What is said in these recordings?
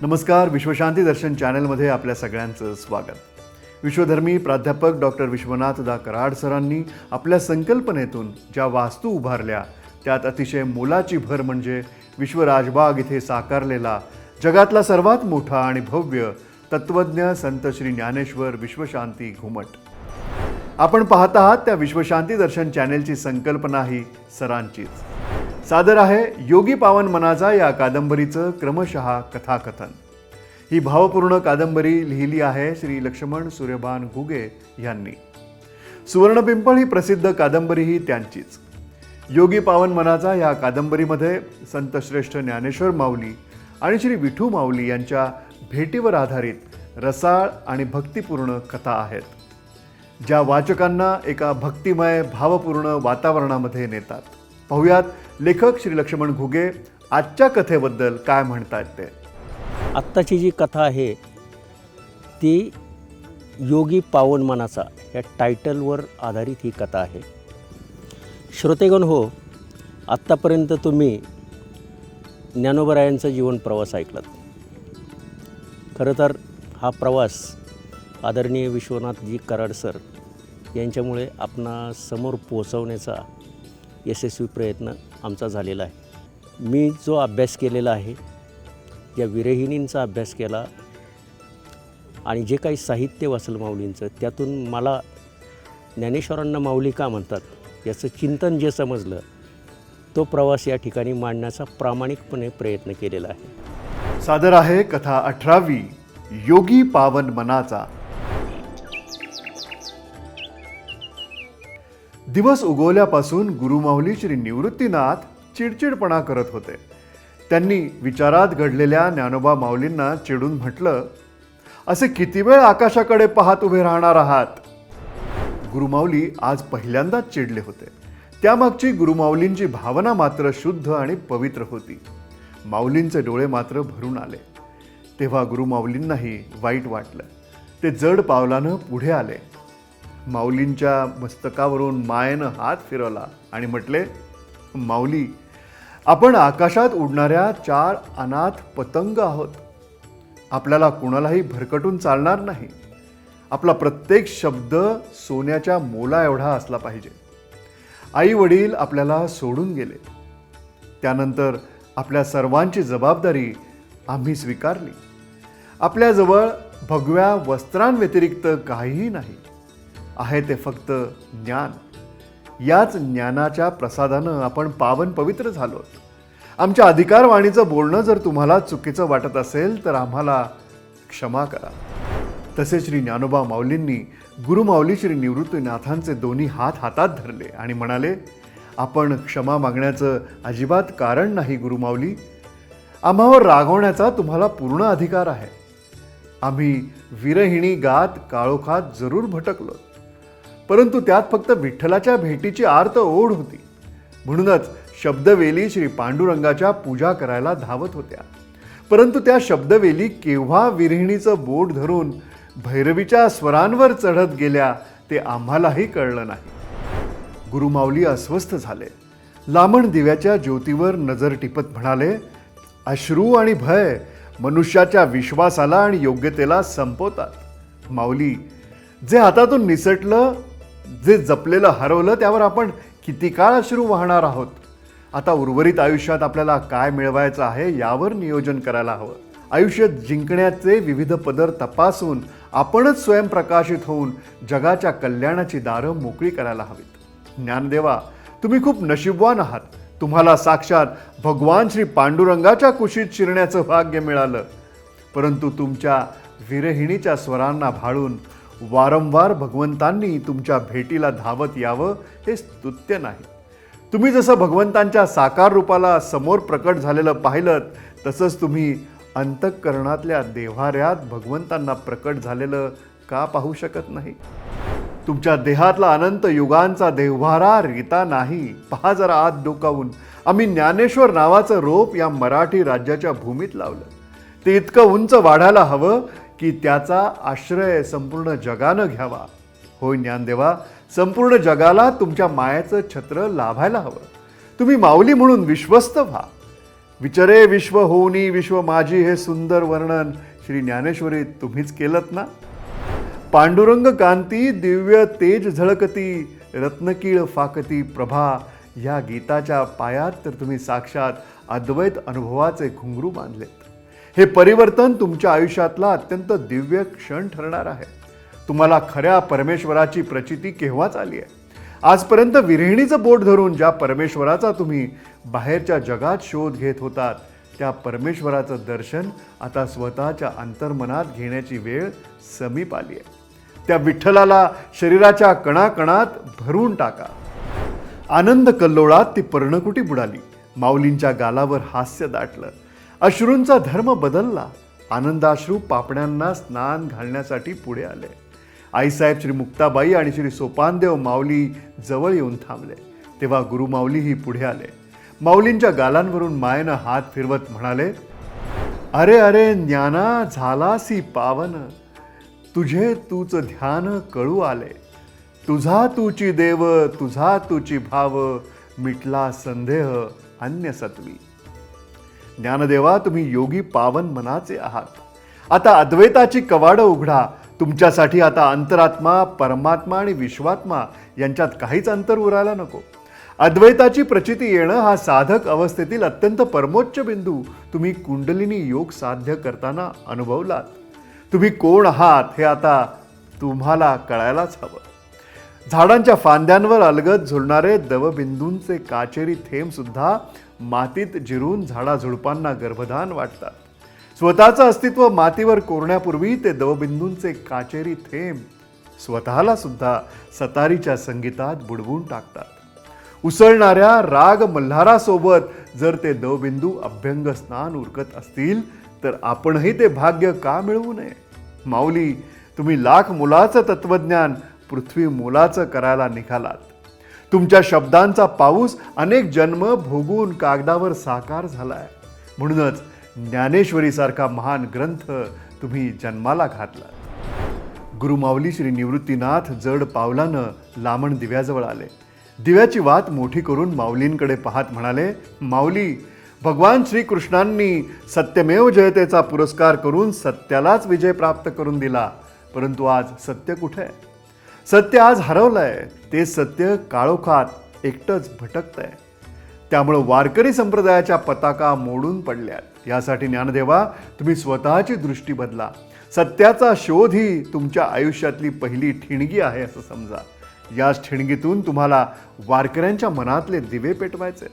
नमस्कार. विश्वशांती दर्शन चॅनलमध्ये आपल्या सगळ्यांचं स्वागत. विश्वधर्मी प्राध्यापक डॉक्टर विश्वनाथ दा कराड सरांनी आपल्या संकल्पनेतून ज्या वास्तू उभारल्या त्यात अतिशय मोलाची भर म्हणजे विश्व राजबाग इथे साकारलेला जगातला सर्वात मोठा आणि भव्य तत्वज्ञ संत श्री ज्ञानेश्वर विश्वशांती घुमट. आपण पाहत आहात त्या विश्वशांती दर्शन चॅनेलची संकल्पना ही सरांचीच. सादर आहे योगी पावन मनाचा या कादंबरीचं क्रमशः कथाकथन. ही भावपूर्ण कादंबरी लिहिली आहे श्री लक्ष्मण सूर्यभान घुगे यांनी. सुवर्णपिंपळ ही प्रसिद्ध कादंबरी ही त्यांचीच. योगी पावन मनाचा या कादंबरीमध्ये संत श्रेष्ठ ज्ञानेश्वर माऊली आणि श्री विठू माऊली यांच्या भेटीवर आधारित रसाळ आणि भक्तिपूर्ण कथा आहेत, ज्या वाचकांना एका भक्तिमय भावपूर्ण वातावरणामध्ये नेतात. पाहुयात लेखक श्री लक्ष्मण घुगे आजच्या कथेबद्दल काय म्हणतात ते. आत्ताची जी कथा आहे ती योगी पावन मनाचा या टायटलवर आधारित ही कथा आहे. श्रोतेगण हो, आत्तापर्यंत तुम्ही ज्ञानोबरायांचा जीवन प्रवास ऐकलात. खरं तर हा प्रवास आदरणीय विश्वनाथजी कराड सर यांच्यामुळे आपणा समोर पोहोचवण्याचा यशस्वी प्रयत्न आमचा झालेला आहे. मी जो अभ्यास केलेला आहे, या विरहिणींचा अभ्यास केला आणि जे काही साहित्य वाचलं माऊलींचं, त्यातून मला ज्ञानेश्वरांना माऊली का म्हणतात याचं चिंतन जे समजलं, तो प्रवास या ठिकाणी मांडण्याचा प्रामाणिकपणे प्रयत्न केलेला आहे. सादर आहे कथा 18वी योगी पावन मनाचा. दिवस उगवल्यापासून गुरुमाऊली श्री निवृत्तीनाथ चिडचिडपणा करत होते. त्यांनी विचारात घडलेल्या ज्ञानोबा माऊलींना चिडून म्हटलं, असे किती वेळ आकाशाकडे पाहत उभे राहणार आहात. गुरुमाऊली आज पहिल्यांदाच चिडले होते. त्यामागची गुरुमाऊलींची भावना मात्र शुद्ध आणि पवित्र होती. माऊलींचे डोळे मात्र भरून आले. तेव्हा गुरुमाऊलींनाही वाईट वाटलं. ते जड पावलानं पुढे आले. माऊलींच्या मस्तकावरून मायेनं हात फिरवला आणि म्हटले, माऊली, आपण आकाशात उडणाऱ्या 4 अनाथ पतंग आहोत. आपल्याला कुणालाही भरकटून चालणार नाही. आपला प्रत्येक शब्द सोन्याच्या मोला एवढा असला पाहिजे. आई वडील आपल्याला सोडून गेले. त्यानंतर आपल्या सर्वांची जबाबदारी आम्ही स्वीकारली. आपल्याजवळ भगव्या वस्त्रांव्यतिरिक्त काहीही नाही आहे, ते फक्त ज्ञान. याच ज्ञानाच्या प्रसादानं आपण पावन पवित्र झालो. आमच्या अधिकारवाणीचं बोलणं जर तुम्हाला चुकीचं वाटत असेल तर आम्हाला क्षमा करा. तसे श्री ज्ञानोबा माऊलींनी गुरुमाऊली श्री निवृत्तीनाथांचे दोन्ही हात हातात धरले आणि म्हणाले, आपण क्षमा मागण्याचं अजिबात कारण नाही गुरुमाऊली. आम्हावर रागवण्याचा तुम्हाला पूर्ण अधिकार आहे. आम्ही विरहिणी गात काळोखात जरूर भटकलो, परंतु त्यात फक्त विठ्ठलाच्या भेटीची आर्त ओढ होती. म्हणूनच शब्दवेली श्री पांडुरंगाच्या पूजा करायला धावत होत्या. परंतु त्या शब्दवेली केव्हा विरहिणीचं बोट धरून भैरवीच्या स्वरांवर चढत गेल्या ते आम्हालाही कळलं नाही. गुरुमाऊली अस्वस्थ झाले. लांबण दिव्याच्या ज्योतीवर नजर टिपत म्हणाले, अश्रू आणि भय मनुष्याच्या विश्वासाला आणि योग्यतेला संपवतात. माऊली, जे हातातून निसटलं, जे जपलेलं हरवलं, त्यावर आपण किती काळ अश्रू वाहणार आहोत. आता उर्वरित आयुष्यात आपल्याला काय मिळवायचं आहे यावर नियोजन करायला हवं. आयुष्य जिंकण्याचे विविध पदर तपासून आपणच स्वयंप्रकाशित होऊन जगाच्या कल्याणाची दारं मोकळी करायला हवीत. ज्ञानदेवा, तुम्ही खूप नशीबवान आहात. तुम्हाला साक्षात भगवान श्री पांडुरंगाच्या कुशीत शिरण्याचं भाग्य मिळालं. परंतु तुमच्या विरहिणीच्या स्वरांना भाळून वारंवार भगवंतांनी तुमच्या भेटीला धावत यावं हे स्तुत्य नाही. तुम्ही जसं भगवंतांच्या साकार रूपाला समोर प्रकट झालेलं पाहिलं, तसंच तुम्ही अंतःकरणातल्या देव्हाऱ्यात भगवंतांना प्रकट झालेलं का पाहू शकत नाही. तुमच्या देहातला अनंत युगांचा देव्हारा रीता नाही. पहा जरा आत डोकावून. आम्ही ज्ञानेश्वर नावाचं रोप या मराठी राज्याच्या भूमीत लावलं. ते इतकं उंच वाढायला हवं की त्याचा आश्रय संपूर्ण जगानं घ्यावा. होय ज्ञानदेवा, संपूर्ण जगाला तुमच्या मायेचं छत्र लाभायला हवं. तुम्ही माऊली म्हणून विश्वस्त व्हा. विचरे विश्व होऊनी विश्व माझी हे सुंदर वर्णन श्री ज्ञानेश्वरी तुम्हीच केलत ना. पांडुरंग कांती दिव्य तेज झळकती रत्नकीळ फाकती प्रभा या गीताच्या पायात तर तुम्ही साक्षात अद्वैत अनुभवाचे घुंगरू बांधलेत. हे परिवर्तन तुमच्या आयुष्यातला अत्यंत दिव्य क्षण ठरणार आहे. तुम्हाला खऱ्या परमेश्वराची प्रचिती केव्हाच आली आहे. आजपर्यंत विरहिणीचं बोट धरून ज्या परमेश्वराचा तुम्ही बाहेरच्या जगात शोध घेत होतात त्या परमेश्वराचं दर्शन आता स्वतःच्या अंतर्मनात घेण्याची वेळ समीप आली आहे. त्या विठ्ठलाला शरीराच्या कणाकणात भरून टाका. आनंद कल्लोळात ती पर्णकुटी बुडाली. माऊलींच्या गालावर हास्य दाटलं. अश्रूंचा धर्म बदलला. आनंदाश्रू पापण्यांना स्नान घालण्यासाठी पुढे आले. आईसाहेब श्री मुक्ताबाई आणि श्री सोपानदेव माऊली जवळ येऊन थांबले. तेव्हा गुरुमाऊलीही पुढे आले. माऊलींच्या गालांवरून मायेनं हात फिरवत म्हणाले, अरे अरे ज्ञाना झालासी पावन, तुझे तूच ध्यान कळू आले. तुझा तूची देव तुझा तूची भाव, मिटला संदेह अन्य सत्वी. ज्ञानदेवा तुम्ही योगी पावन मनाचे आहात. आता अद्वैताची कवाडं उघडा. तुमच्यासाठी आता अंतरात्मा परमात्मा आणि विश्वात्मा यांच्यात काहीच अंतर उरायला नको. अद्वैताची प्रचिती येणं हा साधक अवस्थेतील अत्यंत परमोच्च बिंदू तुम्ही कुंडलिनी योग साध्य करताना अनुभवलात. तुम्ही कोण आहात हे आता तुम्हाला कळायलाच हवं. झाडांच्या फांद्यांवर अलगद झुलणारे दवबिंदूंचे काचेरी थेंब सुद्धा मातीत जिरून झाडाझुडपांना गर्भधान वाटतात. स्वतःचं अस्तित्व मातीवर कोरण्यापूर्वी ते दवबिंदूंचे काचेरी थेंब स्वतःला सुद्धा सतारीच्या संगीतात बुडवून टाकतात. उसळणाऱ्या राग मल्हारासोबत जर ते दवबिंदू अभ्यंग स्नान उरकत असतील तर आपणही ते भाग्य का मिळवू नये. माऊली, तुम्ही लाख मोलाचं तत्वज्ञान पृथ्वी मोलाचं करायला निघालात. तुमच्या शब्दांचा पाऊस अनेक जन्म भोगून कागदावर साकार झालाय. म्हणूनच ज्ञानेश्वरीसारखा महान ग्रंथ तुम्ही जन्माला घातला. गुरुमाऊली श्री निवृत्तीनाथ जड पावलानं लांबण दिव्याजवळ आले. दिव्याची वात मोठी करून माऊलींकडे पाहत म्हणाले, माऊली, भगवान श्रीकृष्णांनी सत्यमेव जयतेचा पुरस्कार करून सत्यालाच विजय प्राप्त करून दिला. परंतु आज सत्य कुठे आहे? सत्य आज हरवलंय. ते सत्य काळोखात एकटंच भटकतंय. त्यामुळं वारकरी संप्रदायाच्या पताका मोडून पडल्यात. यासाठी ज्ञानदेवा तुम्ही स्वतःची दृष्टी बदला. सत्याचा शोध ही तुमच्या आयुष्यातली पहिली ठिणगी आहे असं समजा. याच ठिणगीतून तुम्हाला वारकऱ्यांच्या मनातले दिवे पेटवायचे.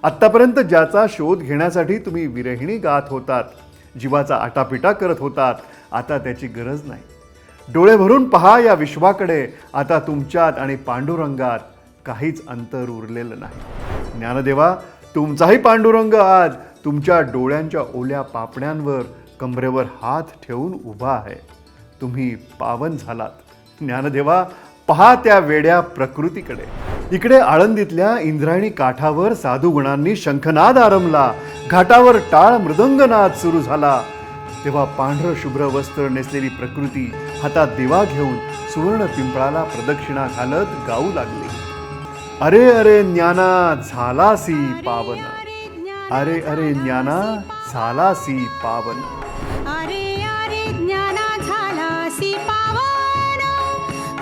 आत्तापर्यंत ज्याचा शोध घेण्यासाठी तुम्ही विरहिणी गात होतात, जीवाचा आटापिटा करत होतात, आता त्याची गरज नाही. डोळे भरून पहा या विश्वाकडे. आता तुमच्यात आणि पांडुरंगात काहीच अंतर उरलेलं नाही. ज्ञानदेवा, तुमचाही पांडुरंग आज तुमच्या डोळ्यांच्या ओल्या पापण्यांवर कमरेवर हात ठेवून उभा आहे. तुम्ही पावन झालात. ज्ञानदेवा, पहा त्या वेड्या प्रकृतीकडे. इकडे आळंदीतल्या इंद्रायणी काठावर साधुगणांनी शंखनाद आरंभला. घाटावर टाळ मृदंगनाद सुरू झाला. तेव्हा पांढरं शुभ्र वस्त्र नेसलेली प्रकृती हातात दिवा घेऊन सुवर्ण पिंपळाला प्रदक्षिणा घालत गाऊ लागली, अरे अरे ज्ञाना झालासी पावन, अरे अरे ज्ञाना झालासी पावन. अरे अरे ज्ञाना झालासी पावन,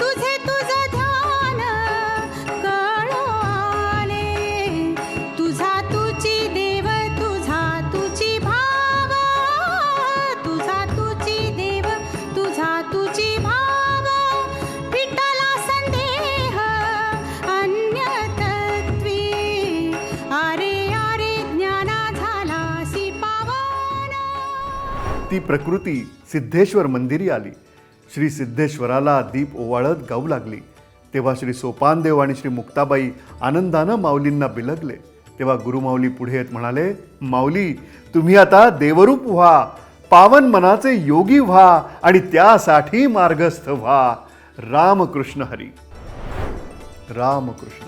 तुझे तुझं ध्यान कळू आले. तुझा तुची देव तुझा तुची भाव, तुझा तुची देव तुझा तुची भाव. विठ्ठला संदेह अन्य तत्वी, अरे अरे ज्ञाना झालासी पावन. ती प्रकृती सिद्धेश्वर मंदिरी आली. श्री सिद्धेश्वराला दीप ओवाळत गाऊ लागली. तेव्हा श्री सोपानदेव आणि श्री मुक्ताबाई आनंदानं माऊलींना बिलगले. तेव्हा गुरुमाऊली पुढे येत म्हणाले, माऊली, तुम्ही आता देवरूप व्हा, पावन मनाचे योगी व्हा आणि त्यासाठी मार्गस्थ व्हा. रामकृष्ण हरी. रामकृष्ण.